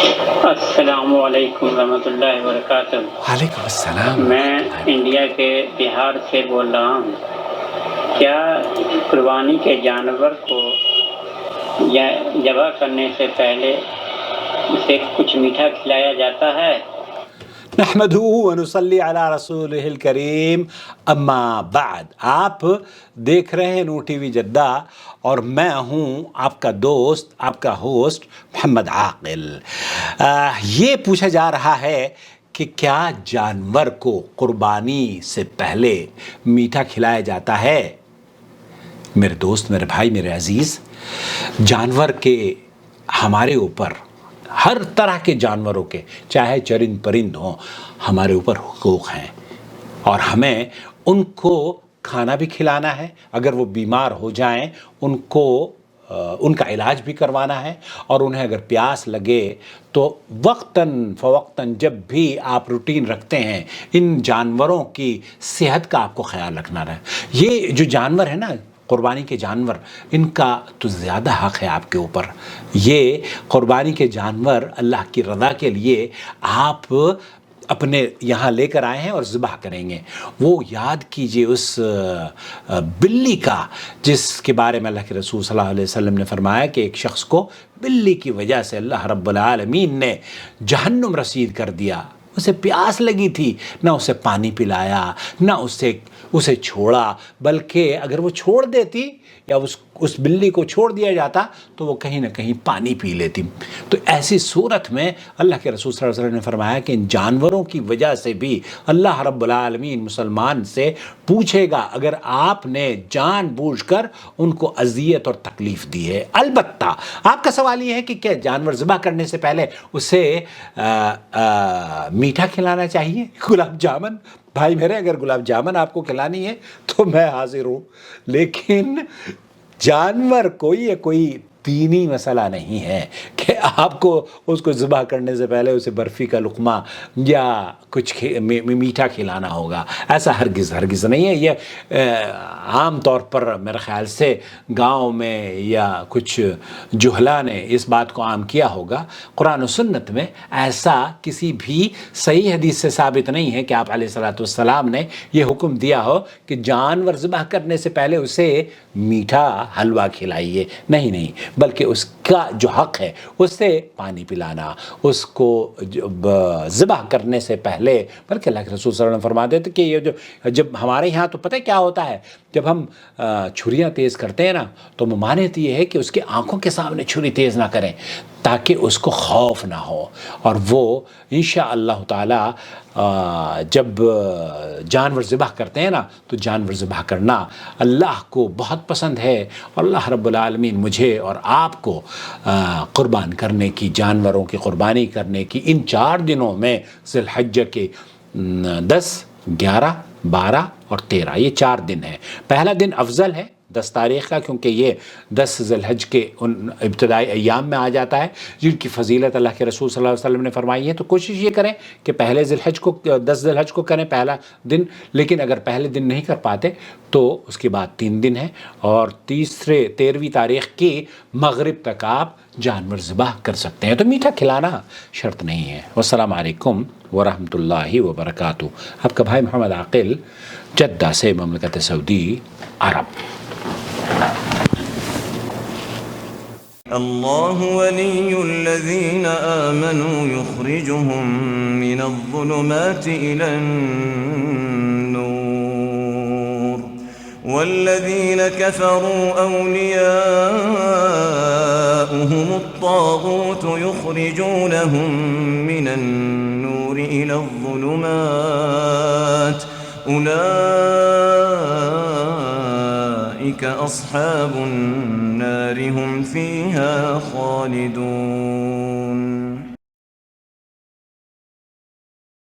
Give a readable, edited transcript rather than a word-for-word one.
السلام علیکم ورحمۃ اللہ وبرکاتہ۔ وعلیکم السلام میں ورحمۃ اللہ۔ انڈیا کے بہار سے بول رہا ہوں۔ کیا قربانی کے جانور کو یا ذبح کرنے سے پہلے اسے کچھ میٹھا کھلایا جاتا ہے؟ نحمدہ ونصلی علی رسولہ الکریم، اما بعد۔ آپ دیکھ رہے ہیں نور ٹی وی جدہ اور میں ہوں آپ کا دوست، آپ کا ہوسٹ محمد عاقل۔ یہ پوچھا جا رہا ہے کہ کیا جانور کو قربانی سے پہلے میٹھا کھلایا جاتا ہے؟ میرے دوست، میرے بھائی، میرے عزیز، جانور کے ہمارے اوپر، ہر طرح کے جانوروں کے، چاہے چرند پرند ہوں، ہمارے اوپر حقوق ہیں اور ہمیں ان کو کھانا بھی کھلانا ہے۔ اگر وہ بیمار ہو جائیں ان کا علاج بھی کروانا ہے، اور انہیں اگر پیاس لگے تو وقتاً فوقتاً جب بھی آپ روٹین رکھتے ہیں، ان جانوروں کی صحت کا آپ کو خیال رکھنا رہے۔ یہ جو جانور ہے نا، قربانی کے جانور، ان کا تو زیادہ حق ہے آپ کے اوپر۔ یہ قربانی کے جانور اللہ کی رضا کے لیے آپ اپنے یہاں لے کر آئے ہیں اور ذبح کریں گے۔ وہ یاد کیجئے اس بلی کا جس کے بارے میں اللہ کے رسول صلی اللہ علیہ وسلم نے فرمایا کہ ایک شخص کو بلی کی وجہ سے اللہ رب العالمین نے جہنم رسید کر دیا۔ اسے پیاس لگی تھی، نہ اسے پانی پلایا، نہ اسے چھوڑا، بلکہ اگر وہ چھوڑ دیتی یا اس بلی کو چھوڑ دیا جاتا تو وہ کہیں نہ کہیں پانی پی لیتی۔ تو ایسی صورت میں اللہ کے رسول صلی اللہ علیہ وسلم نے فرمایا کہ ان جانوروں کی وجہ سے بھی اللہ رب العالمین مسلمان سے پوچھے گا اگر آپ نے جان بوجھ کر ان کو اذیت اور تکلیف دی ہے۔ البتہ آپ کا سوال یہ ہے کہ کیا جانور ذبح کرنے سے پہلے اسے میٹھا کھلانا چاہیے؟ گلاب جامن، بھائی میرے، اگر گلاب جامن آپ کو کھلانی ہے تو میں حاضر ہوں، لیکن جانور کوئی دینی مسئلہ نہیں ہے کہ آپ کو اس کو ذبح کرنے سے پہلے اسے برفی کا لقمہ یا کچھ میٹھا کھلانا ہوگا۔ ایسا ہرگز نہیں ہے۔ یہ عام طور پر میرے خیال سے گاؤں میں یا کچھ جہلا نے اس بات کو عام کیا ہوگا۔ قرآن و سنت میں ایسا کسی بھی صحیح حدیث سے ثابت نہیں ہے کہ آپ علیہ الصلوۃ والسلام نے یہ حکم دیا ہو کہ جانور ذبح کرنے سے پہلے اسے میٹھا حلوہ کھلائیے۔ نہیں، بلکہ اس کا جو حق ہے اسے پانی پلانا، اس کو ذبح کرنے سے پہلے، بلکہ اللہ کے رسول صلی اللہ علیہ وسلم فرماتے تھے کہ یہ جب ہمارے یہاں تو پتہ کیا ہوتا ہے، جب ہم چھریاں تیز کرتے ہیں نا تو ممانعت یہ ہے کہ اس کے آنکھوں کے سامنے چھری تیز نہ کریں تاکہ اس کو خوف نہ ہو، اور وہ انشاءاللہ تعالی جب جانور ذبح کرتے ہیں نا تو جانور ذبح کرنا اللہ کو بہت پسند ہے، اور اللہ رب العالمین مجھے اور آپ کو قربان کرنے کی، جانوروں کی قربانی کرنے کی ان 4 دنوں میں، ذی الحجہ کے 10، 11، 12 اور 13، یہ 4 دن ہیں۔ پہلا دن افضل ہے 10 تاریخ کا، کیونکہ یہ 10 ذی الحج کے ان ابتدائی ایام میں آ جاتا ہے جن کی فضیلت اللہ کے رسول صلی اللہ علیہ وسلم نے فرمائی ہے۔ تو کوشش یہ کریں کہ پہلے 10 ذی الحج کو کریں پہلا دن، لیکن اگر پہلے دن نہیں کر پاتے تو اس کے بعد 3 دن ہیں، اور 13ویں تاریخ کی مغرب تک آپ جانور ذبح کر سکتے ہیں۔ تو میٹھا کھلانا شرط نہیں ہے۔ والسلام علیکم ورحمۃ اللہ وبرکاتہ۔ آپ کا بھائی محمد عاقل، جدہ سے، مملکت سعودی عرب۔ الله ولي الذين آمنوا يخرجهم من الظلمات إلى النور والذين كفروا أولياؤهم الطاغوت يخرجونهم من النور إلى الظلمات أولئك أصحاب النار هم فيها خالدون۔